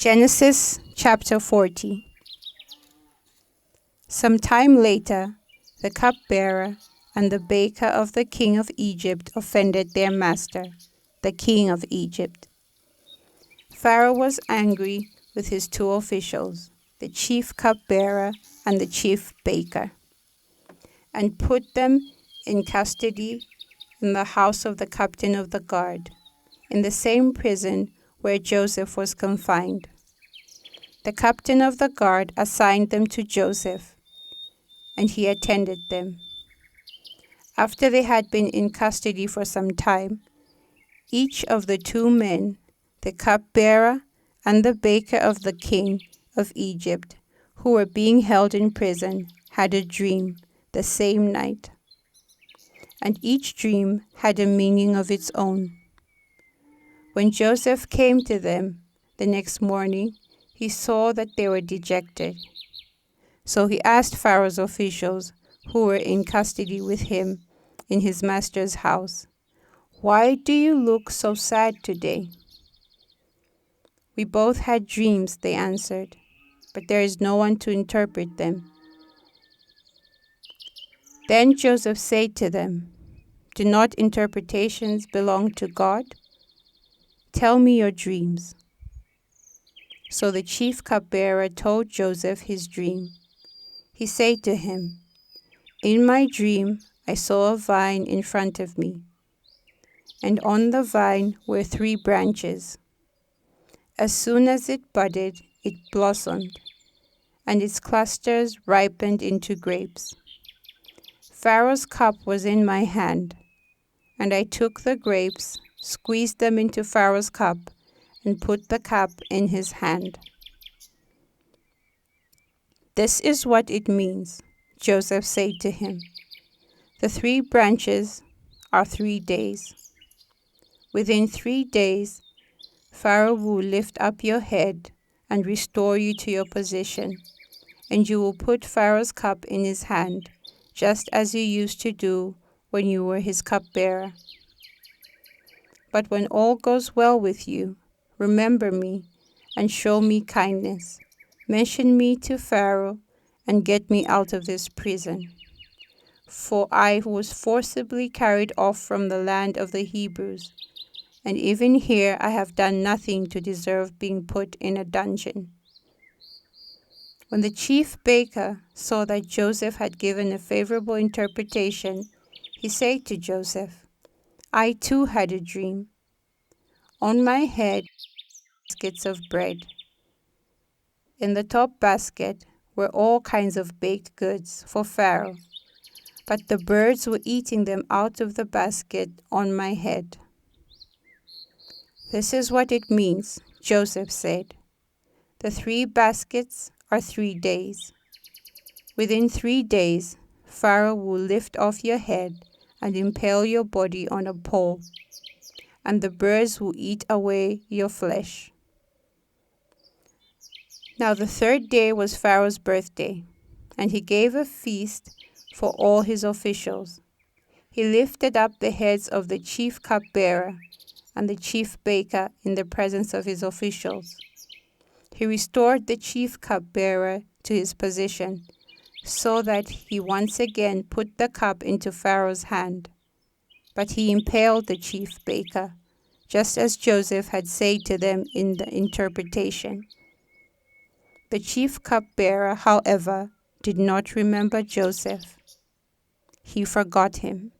Genesis chapter 40. Some time later, the cupbearer and the baker of the king of Egypt offended their master, the king of Egypt. Pharaoh was angry with his two officials, the chief cupbearer and the chief baker, and put them in custody in the house of the captain of the guard, in the same prison where Joseph was confined. The captain of the guard assigned them to Joseph, and he attended them. After they had been in custody for some time, each of the two men, the cupbearer and the baker of the king of Egypt, who were being held in prison, had a dream the same night. And each dream had a meaning of its own. When Joseph came to them the next morning, he saw that they were dejected. So he asked Pharaoh's officials, who were in custody with him in his master's house, "Why do you look so sad today?" "We both had dreams," they answered, "but there is no one to interpret them." Then Joseph said to them, "Do not interpretations belong to God? Tell me your dreams." So the chief cupbearer told Joseph his dream. He said to him, "In my dream I saw a vine in front of me, and on the vine were 3 branches. As soon as it budded, it blossomed, and its clusters ripened into grapes. Pharaoh's cup was in my hand, and I took the grapes, squeezed them into Pharaoh's cup, and put the cup in his hand." "This is what it means," Joseph said to him. "The 3 branches are 3 days. Within 3 days, Pharaoh will lift up your head and restore you to your position, and you will put Pharaoh's cup in his hand, just as you used to do when you were his cupbearer. But when all goes well with you, remember me and show me kindness. Mention me to Pharaoh and get me out of this prison. For I was forcibly carried off from the land of the Hebrews, and even here I have done nothing to deserve being put in a dungeon." When the chief baker saw that Joseph had given a favorable interpretation, he said to Joseph, "I too had a dream. On my head baskets of bread. In the top basket were all kinds of baked goods for Pharaoh, but the birds were eating them out of the basket on my head." "This is what it means," Joseph said. "The 3 baskets are 3 days. Within 3 days, Pharaoh will lift off your head and impale your body on a pole, and the birds will eat away your flesh." Now the 3rd day was Pharaoh's birthday, and he gave a feast for all his officials. He lifted up the heads of the chief cupbearer and the chief baker in the presence of his officials. He restored the chief cupbearer to his position, so that he once again put the cup into Pharaoh's hand. But he impaled the chief baker, just as Joseph had said to them in the interpretation. The chief cupbearer, however, did not remember Joseph. He forgot him.